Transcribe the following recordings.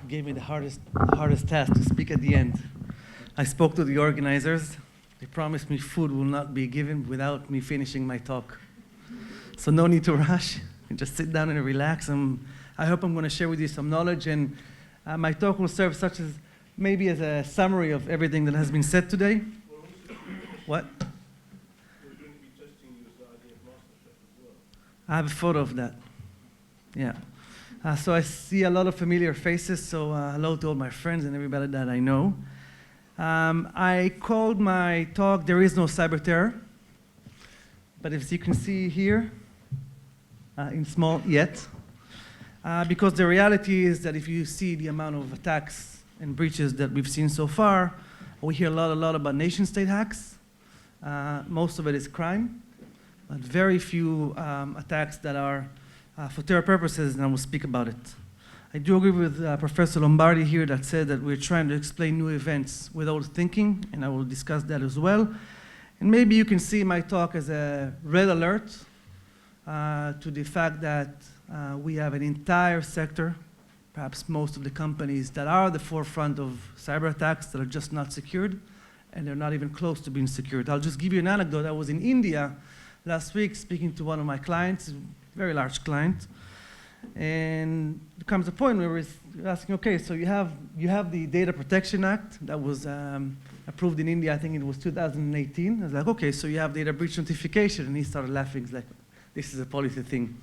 gave me the hardest task to speak at the end. I spoke to the organizers. They promised me food will not be given without me finishing my talk. So no need to rush. Just sit down and relax. I hope I'm going to share with you some knowledge, and my talk will serve maybe as a summary of everything that has been said today. What? We're going to be testing you as the idea of mastership as well. I have a photo of that. Yeah. So I see a lot of familiar faces, so hello to all my friends and everybody that I know. I called my talk, There Is No Cyber Terror. But as you can see here, in small yet, because the reality is that if you see the amount of attacks and breaches that we've seen so far, we hear a lot about nation-state hacks. Most of it is crime, but very few attacks that are for terror purposes, and I will speak about it. I do agree with Professor Lombardi here that said that we're trying to explain new events without thinking, and I will discuss that as well. And maybe you can see my talk as a red alert to the fact that we have an entire sector, perhaps most of the companies that are at the forefront of cyber attacks that are just not secured, and they're not even close to being secured. I'll just give you an anecdote. I was in India last week speaking to one of my clients, very large client, and there comes a point where we're asking, okay, so you have the Data Protection Act that was approved in India, I think it was 2018. I was like, okay, so you have data breach notification, and he started laughing. He's like, this is a policy thing.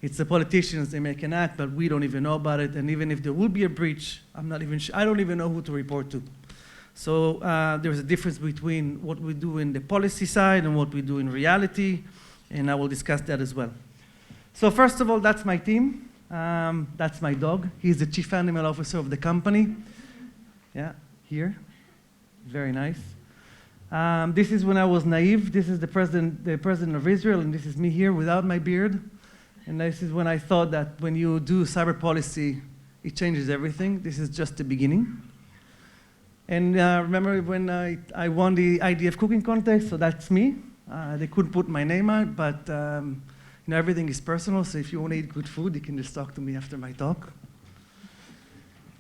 It's the politicians, they make an act, but we don't even know about it, and even if there will be a breach, I don't even know who to report to. So there's a difference between what we do in the policy side and what we do in reality, and I will discuss that as well. So first of all, that's my team. That's my dog. He's the chief animal officer of the company. Yeah, here. Very nice. This is when I was naive. This is the president of Israel, and this is me here without my beard. And this is when I thought that when you do cyber policy, it changes everything. This is just the beginning. And remember when I won the IDF cooking contest, so that's me. They couldn't put my name out, but everything is personal, so if you want to eat good food, you can just talk to me after my talk.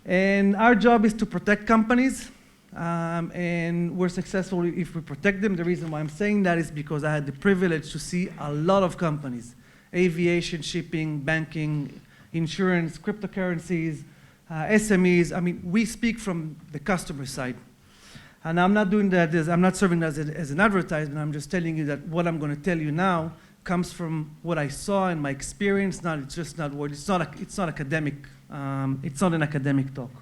And our job is to protect companies, and we're successful if we protect them. The reason why I'm saying that is because I had the privilege to see a lot of companies, aviation, shipping, banking, insurance, cryptocurrencies, SMEs. I mean, we speak from the customer side. And I'm not doing that, I'm not serving as an advertisement, I'm just telling you that what I'm going to tell you now comes from what I saw in my experience. It's just not word. It's not academic. It's not an academic talk.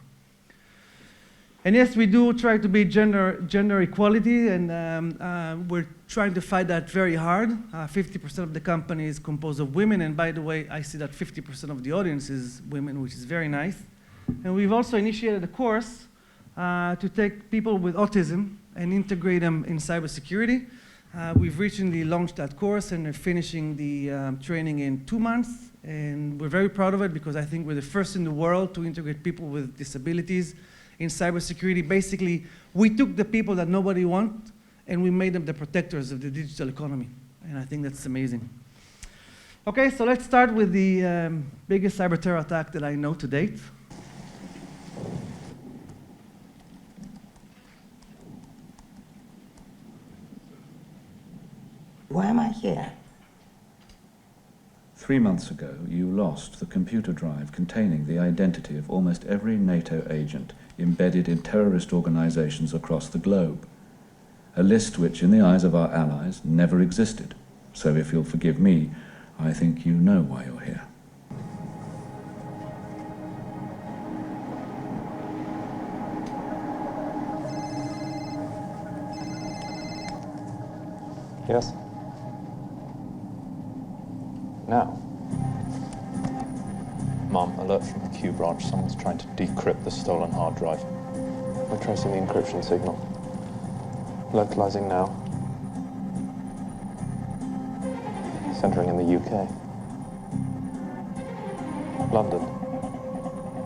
And yes, we do try to be gender equality, and we're trying to fight that very hard. 50% of the company is composed of women, and by the way, I see that 50% of the audience is women, which is very nice. And we've also initiated a course to take people with autism and integrate them in cybersecurity. We've recently launched that course, and we're finishing the training in 2 months, and we're very proud of it because I think we're the first in the world to integrate people with disabilities in cybersecurity. Basically, we took the people that nobody wants, and we made them the protectors of the digital economy, and I think that's amazing. Okay, so let's start with the biggest cyber terror attack that I know to date. Why am I here? 3 months ago, you lost the computer drive containing the identity of almost every NATO agent embedded in terrorist organizations across the globe. A list which, in the eyes of our allies, never existed. So if you'll forgive me, I think you know why you're here. Yes? Now. Mom, alert from the Q branch. Someone's trying to decrypt the stolen hard drive. We're tracing the encryption signal. Localizing now. Centering in the UK. London.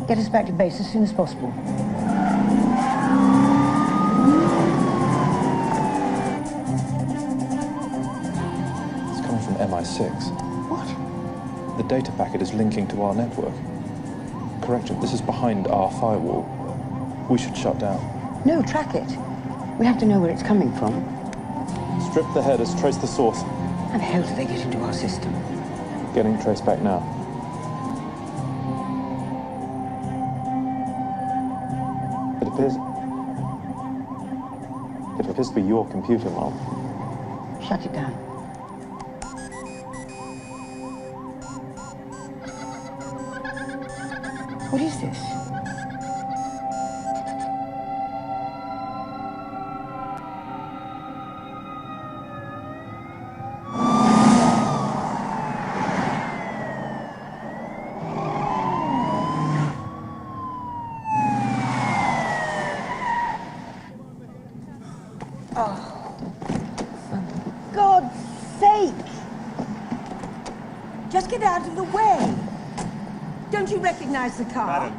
Get us back to base as soon as possible. It's coming from MI6. What? The data packet is linking to our network. Correction, this is behind our firewall. We should shut down. No, track it. We have to know where it's coming from. Strip the headers, trace the source. How the hell did they get into our system? Getting traced back now. It appears to be your computer, Mom. Shut it down. What is this? God's sake! Just get out of the way. Don't you recognize the car?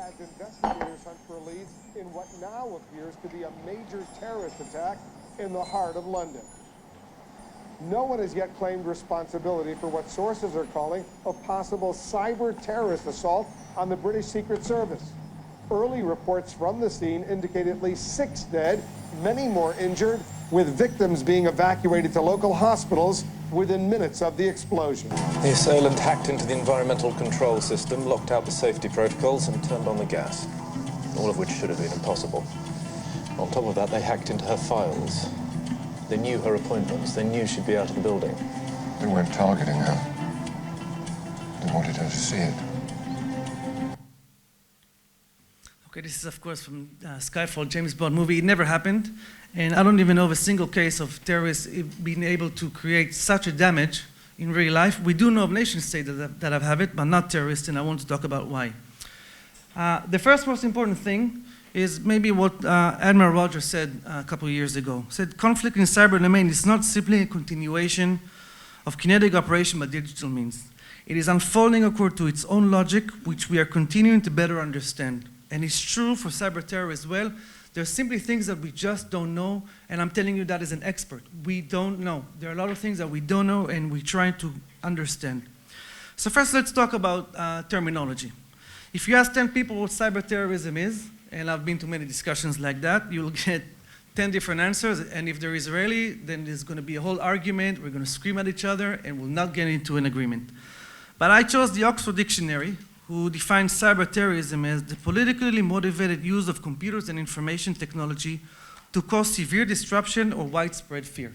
As investigators hunt for leads in what now appears to be a major terrorist attack in the heart of London. No one has yet claimed responsibility for what sources are calling a possible cyber-terrorist assault on the British Secret Service. Early reports from the scene indicate at least 6 dead, many more injured, with victims being evacuated to local hospitals within minutes of the explosion. The assailant hacked into the environmental control system, locked out the safety protocols, and turned on the gas. All of which should have been impossible. On top of that, they hacked into her files. They knew her appointments. They knew she'd be out of the building. They weren't targeting her. They wanted her to see it. Okay, this is of course from Skyfall, James Bond movie. It never happened, and I don't even know of a single case of terrorists being able to create such a damage in real life. We do know of nation states that have it, but not terrorists, and I want to talk about why. The first most important thing is maybe what Admiral Rogers said a couple of years ago. He said, conflict in cyber domain is not simply a continuation of kinetic operation by digital means. It is unfolding according to its own logic, which we are continuing to better understand. And it's true for cyber terror as well. There are simply things that we just don't know, and I'm telling you that as an expert. We don't know. There are a lot of things that we don't know, and we're trying to understand. So first, let's talk about terminology. If you ask 10 people what cyber terrorism is, and I've been to many discussions like that, you'll get 10 different answers, and if they're Israeli, then there's going to be a whole argument, we're going to scream at each other, and we'll not get into an agreement. But I chose the Oxford Dictionary, who defines cyber terrorism as the politically motivated use of computers and information technology to cause severe disruption or widespread fear.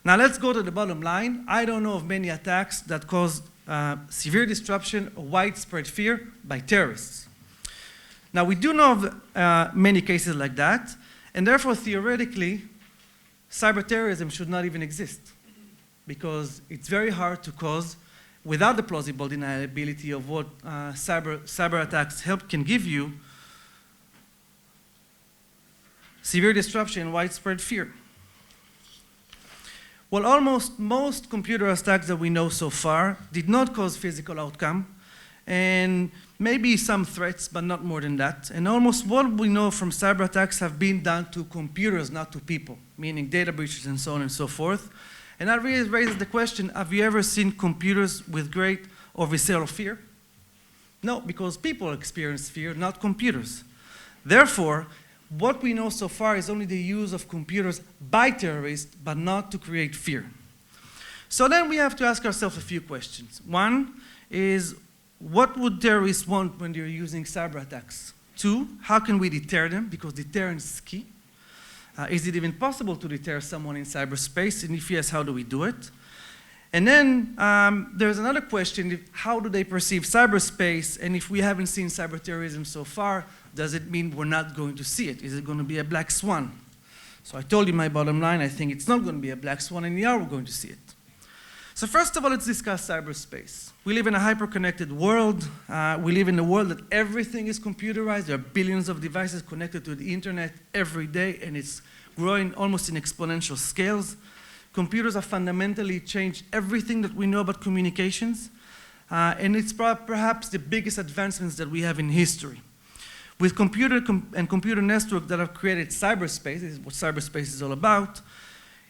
Now let's go to the bottom line. I don't know of many attacks that cause severe disruption or widespread fear by terrorists. Now we do know of many cases like that, and therefore theoretically, cyber terrorism should not even exist, because it's very hard to cause, without the plausible deniability of what cyber attacks can give you, severe disruption and widespread fear. Well, almost most computer attacks that we know so far did not cause physical outcome, and maybe some threats, but not more than that. And almost what we know from cyber attacks have been done to computers, not to people, meaning data breaches and so on and so forth. And that really raises the question, have you ever seen computers with great or visceral fear? No, because people experience fear, not computers. Therefore, what we know so far is only the use of computers by terrorists, but not to create fear. So then we have to ask ourselves a few questions. One is, what would terrorists want when they're using cyber attacks? Two, how can we deter them? Because deterrence is key. Is it even possible to deter someone in cyberspace? And if yes, how do we do it? And then there's another question, how do they perceive cyberspace? And if we haven't seen cyber terrorism so far, does it mean we're not going to see it? Is it going to be a black swan? So I told you my bottom line, I think it's not going to be a black swan, and we are going to see it. So first of all, let's discuss cyberspace. We live in a hyper-connected world. We live in a world that everything is computerized. There are billions of devices connected to the internet every day, and it's growing almost in exponential scales. computers have fundamentally changed everything that we know about communications, and it's perhaps the biggest advancements that we have in history. With computer computer networks that have created cyberspace, this is what cyberspace is all about,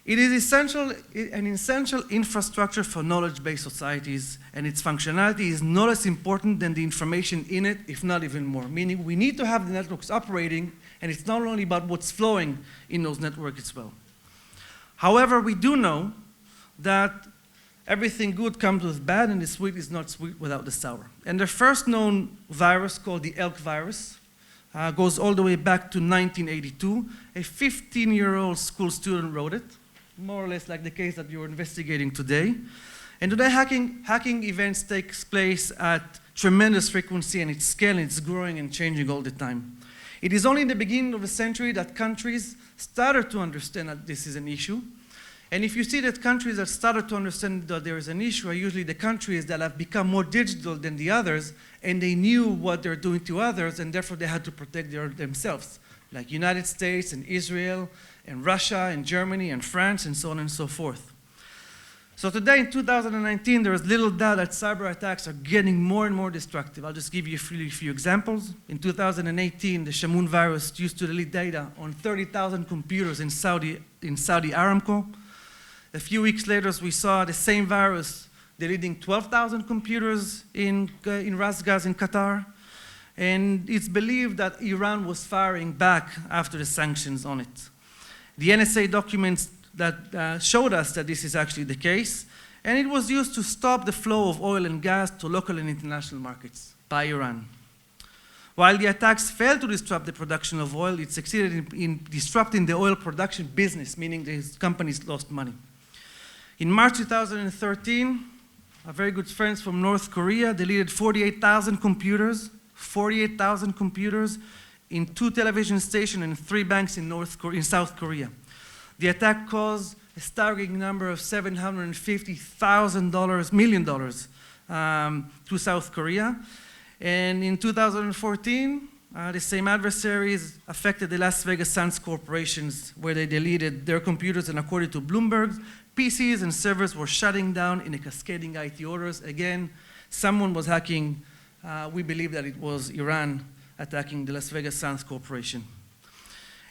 it is an essential infrastructure for knowledge-based societies, and its functionality is no less important than the information in it, if not even more. Meaning we need to have the networks operating, and it's not only about what's flowing in those networks as well. However, we do know that everything good comes with bad, and the sweet is not sweet without the sour. And the first known virus, called the Elk Virus, goes all the way back to 1982. A 15-year-old school student wrote it, more or less like the case that you're investigating today. And today, hacking events take place at tremendous frequency, and its scale, and it's growing and changing all the time. It is only in the beginning of the century that countries started to understand that this is an issue. And if you see that countries that started to understand that there is an issue are usually the countries that have become more digital than the others, and they knew what they're doing to others, and therefore they had to protect themselves, like United States and Israel and Russia and Germany and France and so on and so forth. So today in 2019, there is little doubt that cyber attacks are getting more and more destructive. I'll just give you a few examples. In 2018, the Shamoon virus used to delete data on 30,000 computers in Saudi Aramco. A few weeks later, we saw the same virus deleting 12,000 computers in Ras Gas in Qatar. And it's believed that Iran was firing back after the sanctions on it. The NSA documents that showed us that this is actually the case, and it was used to stop the flow of oil and gas to local and international markets by Iran. While the attacks failed to disrupt the production of oil, it succeeded in disrupting the oil production business, meaning these companies lost money. In March 2013, our very good friends from North Korea deleted 48,000 computers in 2 television stations and 3 banks in South Korea. The attack caused a staggering number of $750 million to South Korea. And in 2014, the same adversaries affected the Las Vegas Sands corporations, where they deleted their computers, and according to Bloomberg, PCs and servers were shutting down in a cascading IT orders. Again, someone was hacking. We believe that it was Iran attacking the Las Vegas Sands corporation.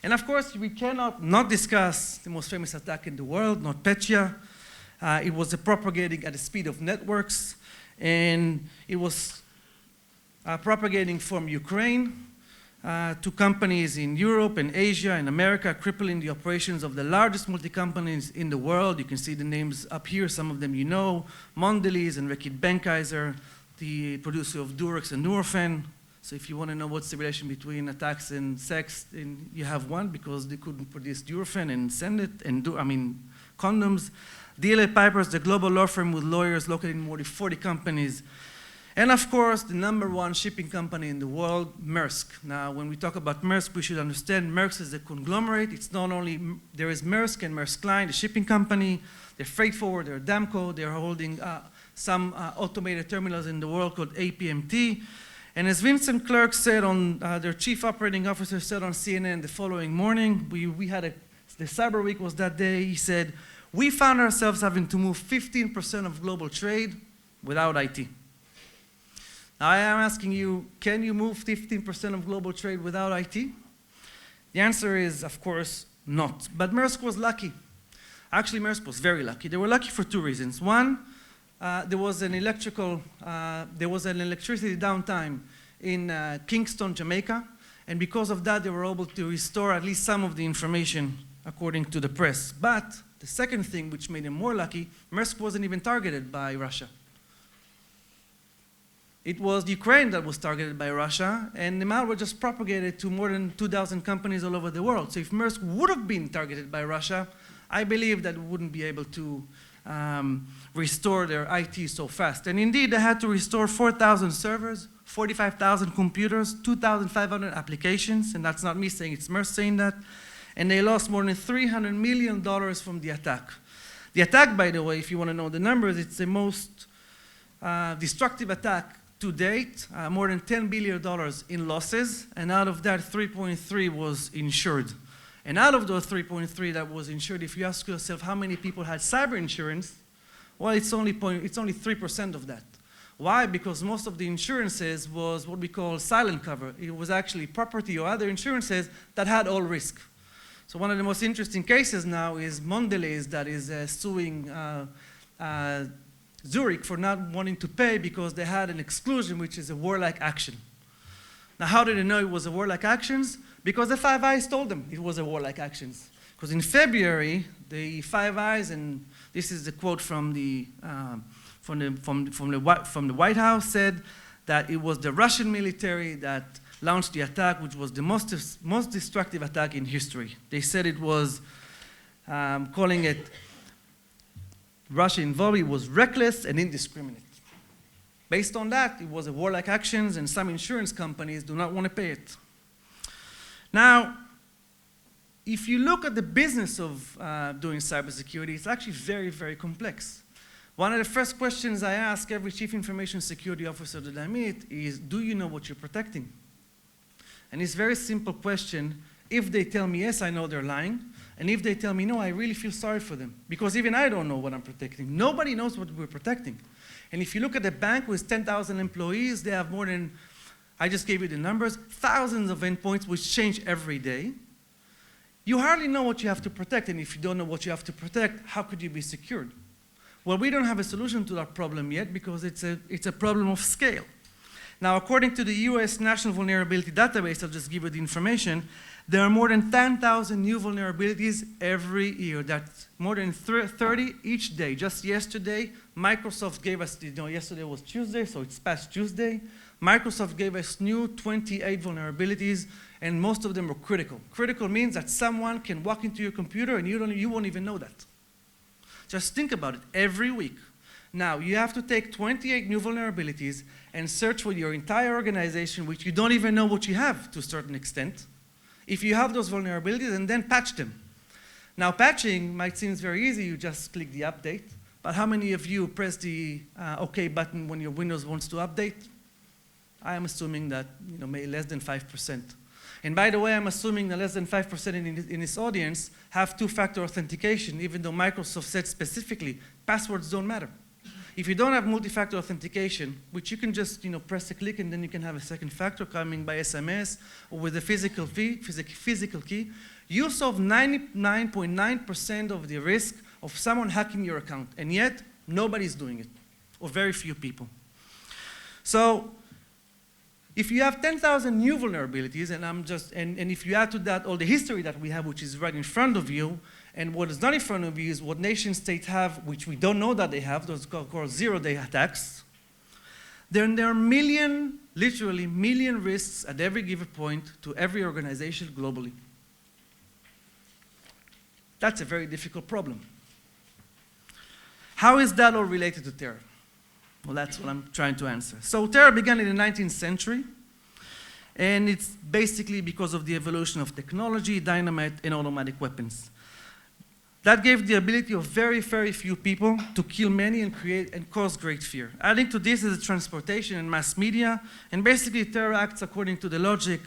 And of course, we cannot not discuss the most famous attack in the world, NotPetya. It was propagating at the speed of networks, and it was propagating from Ukraine to companies in Europe and Asia and America, crippling the operations of the largest multi-companies in the world. You can see the names up here, some of them you know, Mondelez and Reckitt Benckiser, the producer of Durex and Nurofen. So if you want to know what's the relation between attacks and sex, then you have one, because they couldn't produce Nurofen and send it, and condoms. DLA Piper's, the global law firm with lawyers located in more than 40 companies. And of course, the #1 shipping company in the world, Maersk. Now, when we talk about Maersk, we should understand Maersk is a conglomerate. It's not only, there is Maersk and Maersk Line, the shipping company, the freight forwarder, Damco. They're holding some automated terminals in the world called APMT. And as Vincent Clerk said their chief operating officer said on CNN the following morning, the Cyber Week was that day, he said, we found ourselves having to move 15% of global trade without IT. Now I am asking you, can you move 15% of global trade without IT? The answer is, of course, not. But Maersk was lucky. Actually, Maersk was very lucky. They were lucky for 2 reasons. One, there was an electricity downtime in Kingston, Jamaica, and because of that, they were able to restore at least some of the information, according to the press. But the second thing, which made them more lucky, Maersk wasn't even targeted by Russia. It was Ukraine that was targeted by Russia, and the malware just propagated to more than 2,000 companies all over the world. So if Maersk would have been targeted by Russia, I believe that we wouldn't be able to restore their IT so fast. And indeed, they had to restore 4,000 servers, 45,000 computers, 2,500 applications, and that's not me saying, it's Maersk saying that. And they lost more than $300 million from the attack. The attack, by the way, if you want to know the numbers, it's the most destructive attack to date, more than $10 billion in losses, and out of that, 3.3 was insured. And out of those 3.3 that was insured, if you ask yourself how many people had cyber insurance, well, it's only 3% of that. Why? Because most of the insurances was what we call silent cover. It was actually property or other insurances that had all risk. So one of the most interesting cases now is Mondelez that is suing Zurich for not wanting to pay because they had an exclusion, which is a warlike action. Now, how did they know it was a warlike actions? Because the Five Eyes told them it was a warlike actions. Because in February, the Five Eyes, and this is the quote from the White House, said that it was the Russian military that launched the attack, which was the most destructive attack in history. They said it was, calling it Russia involved, it was reckless and indiscriminate. Based on that, it was a warlike actions, and some insurance companies do not want to pay it. Now, if you look at the business of doing cybersecurity, it's actually very, very complex. One of the first questions I ask every chief information security officer that I meet is, do you know what you're protecting? And it's a very simple question. If they tell me yes, I know they're lying. And if they tell me no, I really feel sorry for them. Because even I don't know what I'm protecting. Nobody knows what we're protecting. And if you look at a bank with 10,000 employees, they have more than, I just gave you the numbers, thousands of endpoints which change every day. You hardly know what you have to protect. And if you don't know what you have to protect, how could you be secured? Well, we don't have a solution to that problem yet because it's a problem of scale. Now, according to the US National Vulnerability Database, I'll just give you the information, there are more than 10,000 new vulnerabilities every year. That's more than 30 each day. Just yesterday, Microsoft gave us, yesterday was Tuesday, so it's past Tuesday. Microsoft gave us new 28 vulnerabilities, and most of them were critical. Critical means that someone can walk into your computer and you won't even know that. Just think about it, every week. Now, you have to take 28 new vulnerabilities and search for your entire organization, which you don't even know what you have to a certain extent. If you have those vulnerabilities, and then patch them. Now, patching might seem very easy. You just click the update. But how many of you press the OK button when your Windows wants to update? I am assuming that maybe less than 5%. And by the way, I'm assuming that less than 5% in this audience have two-factor authentication, even though Microsoft said specifically, passwords don't matter. If you don't have multi-factor authentication, which you can just press a click and then you can have a second factor coming by SMS or with a physical key, you solve 99.9% of the risk of someone hacking your account, and yet nobody's doing it, or very few people. So if you have 10,000 new vulnerabilities, and if you add to that all the history that we have, which is right in front of you, and what is not in front of you is what nation states have, which we don't know that they have, those are called zero-day attacks. Then there are literally million risks at every given point to every organization globally. That's a very difficult problem. How is that all related to terror? Well, that's what I'm trying to answer. So terror began in the 19th century, and it's basically because of the evolution of technology, dynamite, and automatic weapons. That gave the ability of very, very few people to kill many and create and cause great fear. Adding to this is the transportation and mass media, and basically terror acts according to the logic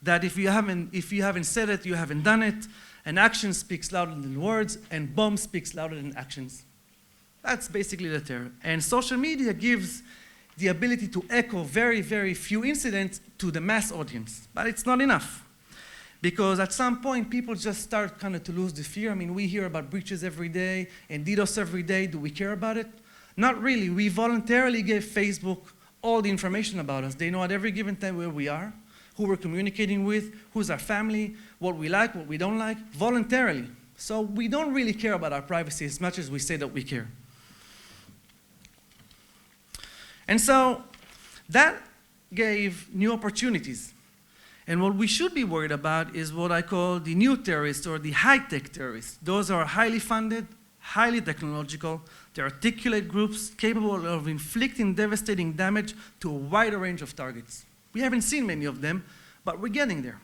that if you haven't said it, you haven't done it, and action speaks louder than words, and bomb speaks louder than actions. That's basically the terror. And social media gives the ability to echo very, very few incidents to the mass audience, but it's not enough. Because at some point, people just start kind of to lose the fear. I mean, we hear about breaches every day and DDoS every day. Do we care about it? Not really. We voluntarily gave Facebook all the information about us. They know at every given time where we are, who we're communicating with, who's our family, what we like, what we don't like, voluntarily. So we don't really care about our privacy as much as we say that we care. And so that gave new opportunities. And what we should be worried about is what I call the new terrorists or the high-tech terrorists. Those are highly funded, highly technological, they're articulate groups capable of inflicting devastating damage to a wider range of targets. We haven't seen many of them, but we're getting there.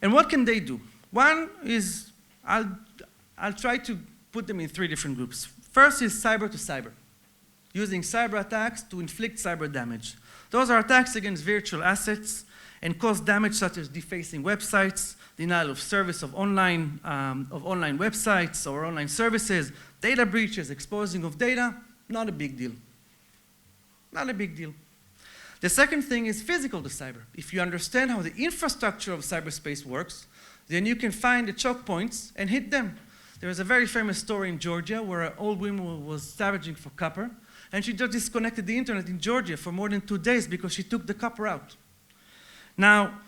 And what can they do? One is, I'll try to put them in three different groups. First is cyber to cyber, using cyber attacks to inflict cyber damage. Those are attacks against virtual assets, and cause damage such as defacing websites, denial of service of online websites or online services, data breaches, exposing of data, not a big deal. Not a big deal. The second thing is physical to cyber. If you understand how the infrastructure of cyberspace works, then you can find the choke points and hit them. There is a very famous story in Georgia where an old woman was scavenging for copper, and she just disconnected the internet in Georgia for more than 2 days because she took the copper out. Now,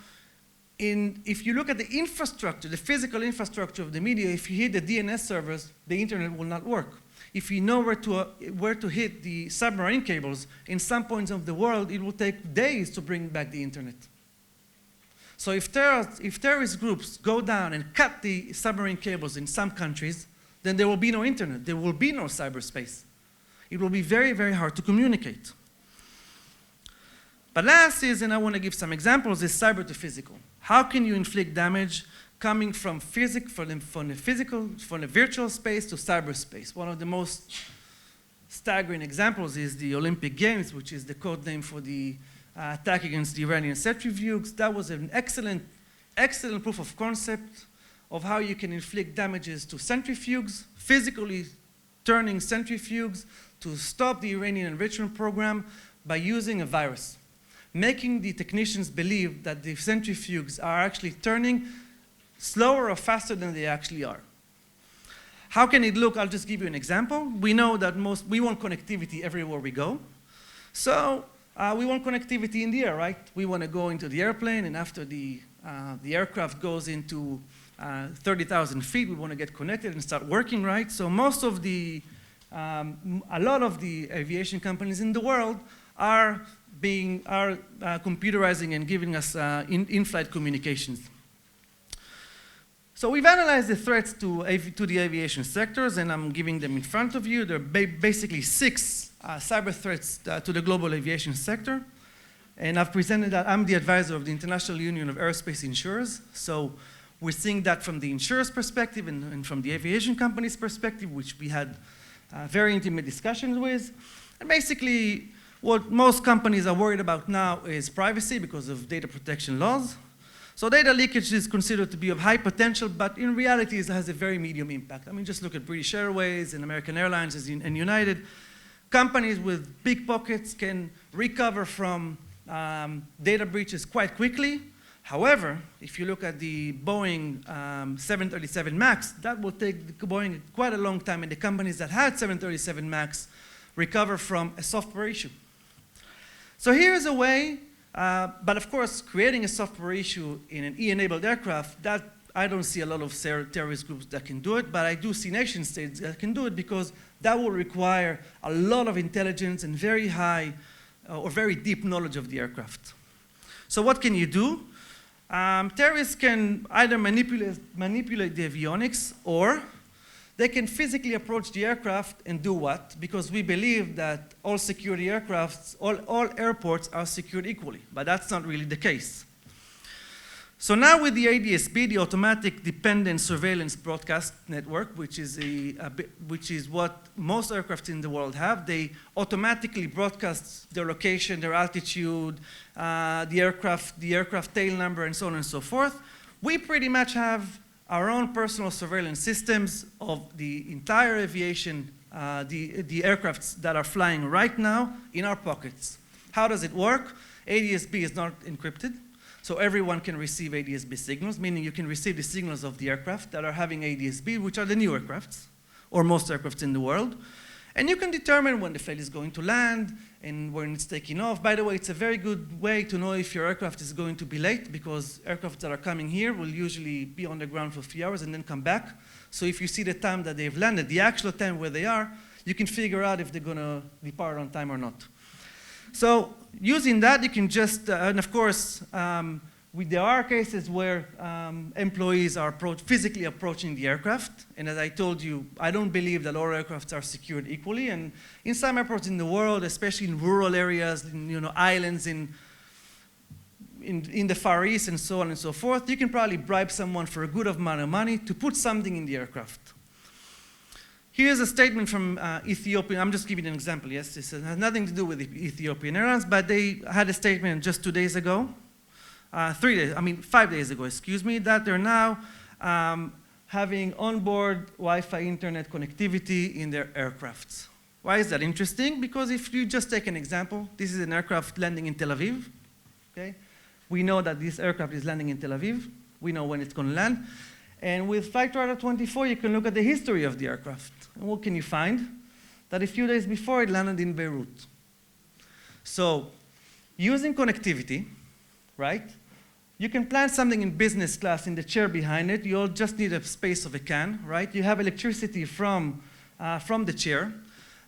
if you look at the infrastructure, the physical infrastructure of the media, if you hit the DNS servers, the internet will not work. If you know where to hit the submarine cables, in some points of the world, it will take days to bring back the internet. So if terrorist groups go down and cut the submarine cables in some countries, then there will be no internet, there will be no cyberspace. It will be very, very hard to communicate. But last is, and I want to give some examples, is cyber to physical. How can you inflict damage coming from the virtual space to cyberspace? One of the most staggering examples is the Olympic Games, which is the code name for the attack against the Iranian centrifuges. That was an excellent proof of concept of how you can inflict damages to centrifuges, physically turning centrifuges to stop the Iranian enrichment program by using a virus, making the technicians believe that the centrifuges are actually turning slower or faster than they actually are. How can it look? I'll just give you an example. We know that we want connectivity everywhere we go. So we want connectivity in the air, right? We want to go into the airplane, and after the aircraft goes into 30,000 feet, we want to get connected and start working, right? So a lot of the aviation companies in the world are computerizing and giving us in-flight communications. So we've analyzed the threats to the aviation sectors, and I'm giving them in front of you. There are basically 6 cyber threats to the global aviation sector. And I've presented that. I'm the advisor of the International Union of Aerospace Insurers. So we're seeing that from the insurer's perspective and from the aviation company's perspective, which we had very intimate discussions with. And basically, what most companies are worried about now is privacy because of data protection laws. So data leakage is considered to be of high potential, but in reality it has a very medium impact. I mean, just look at British Airways and American Airlines and United. Companies with big pockets can recover from data breaches quite quickly. However, if you look at the Boeing 737 MAX, that will take Boeing quite a long time, and the companies that had 737 MAX recover from a software issue. So here is a way, but of course, creating a software issue in an E-enabled aircraft, that I don't see a lot of terrorist groups that can do it, but I do see nation states that can do it because that will require a lot of intelligence and very high or very deep knowledge of the aircraft. So what can you do? Terrorists can either manipulate the avionics, or they can physically approach the aircraft and do what? Because we believe that all security aircrafts, all airports are secured equally, but that's not really the case. So now with the ADSB, the Automatic Dependent Surveillance Broadcast Network, which is what most aircraft in the world have, they automatically broadcast their location, their altitude, the aircraft tail number, and so on and so forth. We pretty much have our own personal surveillance systems of the entire aviation, the aircrafts that are flying right now in our pockets. How does it work? ADSB is not encrypted. So everyone can receive ADSB signals, meaning you can receive the signals of the aircraft that are having ADSB, which are the new aircrafts, or most aircrafts in the world. And you can determine when the flight is going to land and when it's taking off. By the way, it's a very good way to know if your aircraft is going to be late, because aircraft that are coming here will usually be on the ground for a few hours and then come back. So if you see the time that they've landed, the actual time where they are, you can figure out if they're going to depart on time or not. So using that, you can just, and of course, there are cases where employees are physically approaching the aircraft. And as I told you, I don't believe that all aircrafts are secured equally. And in some airports in the world, especially in rural areas, in islands in the Far East and so on and so forth, you can probably bribe someone for a good amount of money to put something in the aircraft. Here's a statement from Ethiopian. I'm just giving an example. Yes, this has nothing to do with Ethiopian Airlines, but they had a statement just 2 days ago. 5 days ago, excuse me, that they're now having onboard Wi-Fi internet connectivity in their aircrafts. Why is that interesting? Because if you just take an example, this is an aircraft landing in Tel Aviv, okay? We know that this aircraft is landing in Tel Aviv. We know when it's going to land. And with Flight Radar 24, you can look at the history of the aircraft. And what can you find? That a few days before, it landed in Beirut. So using connectivity, right? You can plan something in business class in the chair behind it. You'll just need a space of a can, right? You have electricity from the chair.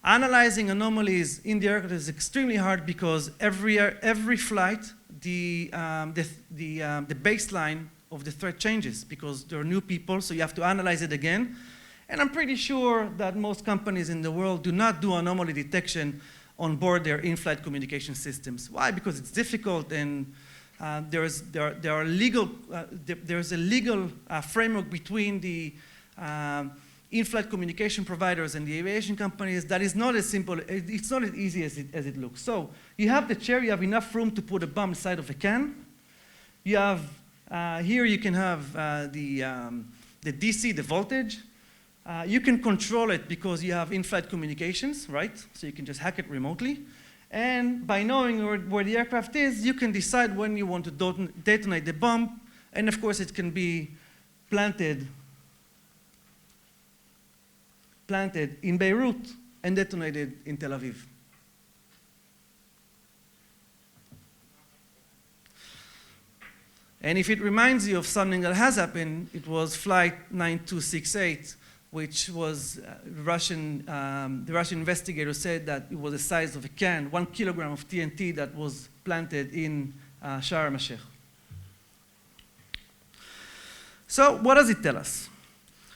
Analyzing anomalies in the aircraft is extremely hard because every flight, the baseline of the threat changes because there are new people, so you have to analyze it again. And I'm pretty sure that most companies in the world do not do anomaly detection on board their in-flight communication systems. Why? Because it's difficult and there's a legal framework between the in-flight communication providers and the aviation companies that is not as simple, it's not as easy as it looks. So you have the chair, you have enough room to put a bomb inside of a can. You have, here you can have the DC, the voltage. You can control it because you have in-flight communications, right? So you can just hack it remotely. And by knowing where the aircraft is, you can decide when you want to detonate the bomb. And of course, it can be planted in Beirut and detonated in Tel Aviv. And if it reminds you of something that has happened, it was Flight 9268, which was the Russian investigator said that it was the size of a can, 1 kilogram of TNT that was planted in Sharm el-Sheikh. So what does it tell us?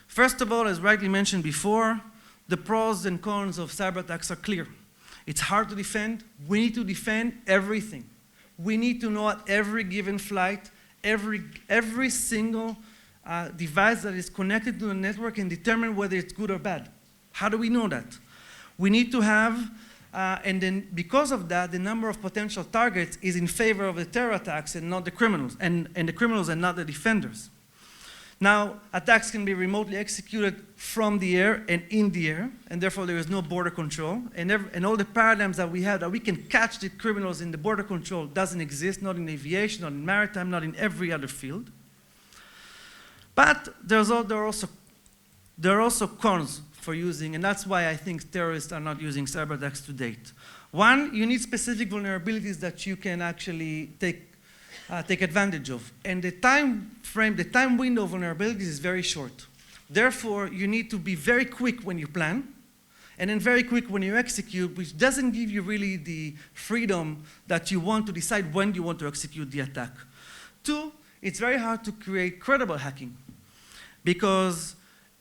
First of all, as rightly mentioned before, the pros and cons of cyber attacks are clear. It's hard to defend. We need to defend everything. We need to know at every given flight, every single device that is connected to the network and determine whether it's good or bad. How do we know that? We need to have, and then because of that, the number of potential targets is in favor of the terror attacks and not the criminals, and the criminals and not the defenders. Now, attacks can be remotely executed from the air and in the air, and therefore there is no border control. And all the paradigms that we have that we can catch the criminals in the border control doesn't exist, not in aviation, not in maritime, not in every other field. But there are also cons for using, and that's why I think terrorists are not using cyber attacks to date. One, you need specific vulnerabilities that you can actually take advantage of. And the time window of vulnerabilities is very short. Therefore, you need to be very quick when you plan, and then very quick when you execute, which doesn't give you really the freedom that you want to decide when you want to execute the attack. Two, it's very hard to create credible hacking, because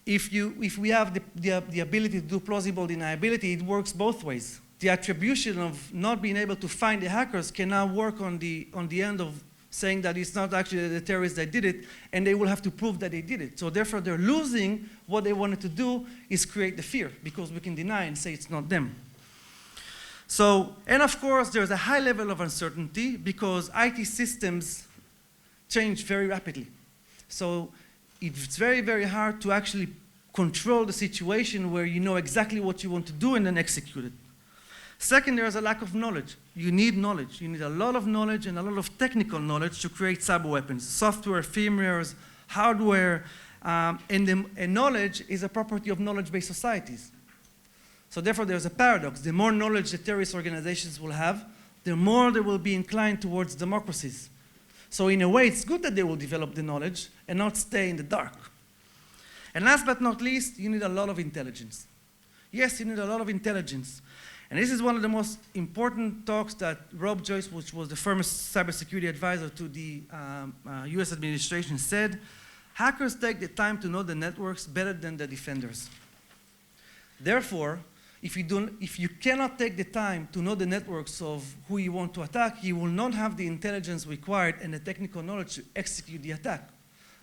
if we have the ability to do plausible deniability, it works both ways. The attribution of not being able to find the hackers can now work on the end of saying that it's not actually the terrorists that did it, and they will have to prove that they did it. So therefore, they're losing what they wanted to do is create the fear, because we can deny and say it's not them. So, and of course, there's a high level of uncertainty because IT systems change very rapidly. So it's very, very hard to actually control the situation where you know exactly what you want to do and then execute it. Second, there is a lack of knowledge. You need knowledge. You need a lot of knowledge and a lot of technical knowledge to create cyber weapons. Software, firmware, hardware, and knowledge is a property of knowledge-based societies. So therefore, there's a paradox. The more knowledge the terrorist organizations will have, the more they will be inclined towards democracies. So in a way, it's good that they will develop the knowledge and not stay in the dark. And last but not least, you need a lot of intelligence. Yes, you need a lot of intelligence. And this is one of the most important talks that Rob Joyce, which was the former cybersecurity advisor to the US administration, said, hackers take the time to know the networks better than the defenders. Therefore, if you cannot take the time to know the networks of who you want to attack, you will not have the intelligence required and the technical knowledge to execute the attack.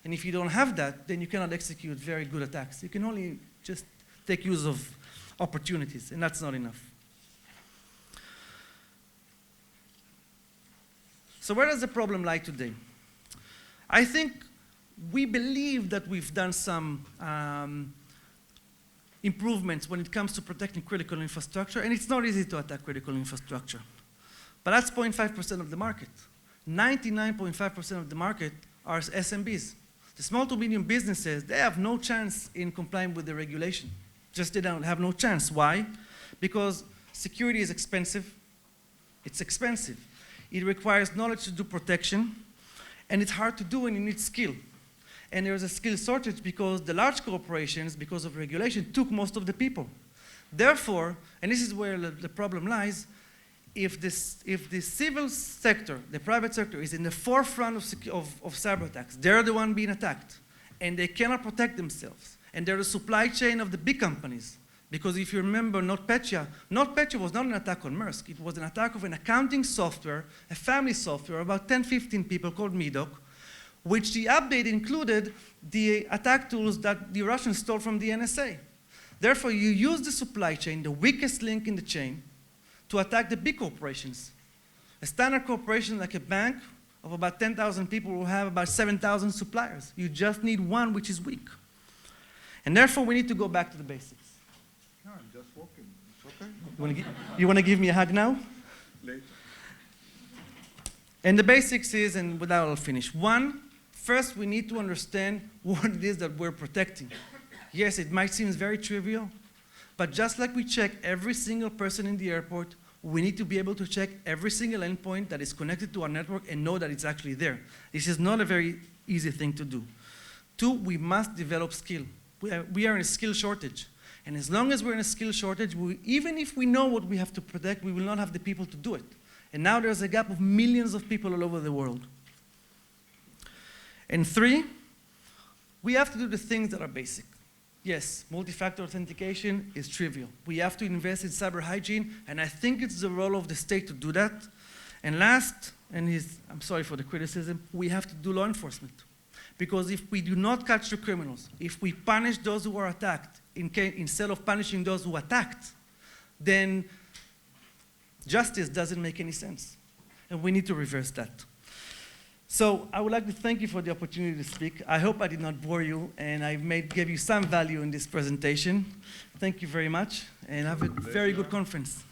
And if you don't have that, then you cannot execute very good attacks. You can only just take use of opportunities, and that's not enough. So where does the problem lie today? I think we believe that we've done some improvements when it comes to protecting critical infrastructure, and it's not easy to attack critical infrastructure. But that's 0.5% of the market. 99.5% of the market are SMBs. The small to medium businesses, they have no chance in complying with the regulation. Just they don't have no chance. Why? Because security is expensive. It's expensive. It requires knowledge to do protection, and it's hard to do and you need skill. And there's a skill shortage because the large corporations, because of regulation, took most of the people. Therefore, and this is where the problem lies, if the civil sector, the private sector, is in the forefront of cyber attacks, they're the one being attacked, and they cannot protect themselves. And they're the supply chain of the big companies. Because if you remember NotPetya was not an attack on Maersk. It was an attack of an accounting software, a family software, about 10, 15 people called Medoc, which the update included the attack tools that the Russians stole from the NSA. Therefore, you use the supply chain, the weakest link in the chain, to attack the big corporations. A standard corporation like a bank of about 10,000 people will have about 7,000 suppliers. You just need one which is weak. And therefore, we need to go back to the basics. No, I'm just walking. It's okay. You want to give me a hug now? Later. And the basics is, and with that I'll finish. One, first we need to understand what it is that we're protecting. Yes, it might seem very trivial, but just like we check every single person in the airport, we need to be able to check every single endpoint that is connected to our network and know that it's actually there. This is not a very easy thing to do. Two, we must develop skill. We are in a skill shortage. And as long as we're in a skill shortage, even if we know what we have to protect, we will not have the people to do it. And now there's a gap of millions of people all over the world. And three, we have to do the things that are basic. Yes, multi-factor authentication is trivial. We have to invest in cyber hygiene, and I think it's the role of the state to do that. And last, I'm sorry for the criticism, we have to do law enforcement. Because if we do not catch the criminals, if we punish those who are attacked, instead of punishing those who attacked, then justice doesn't make any sense. And we need to reverse that. So I would like to thank you for the opportunity to speak. I hope I did not bore you, and I gave you some value in this presentation. Thank you very much, and have a very good conference.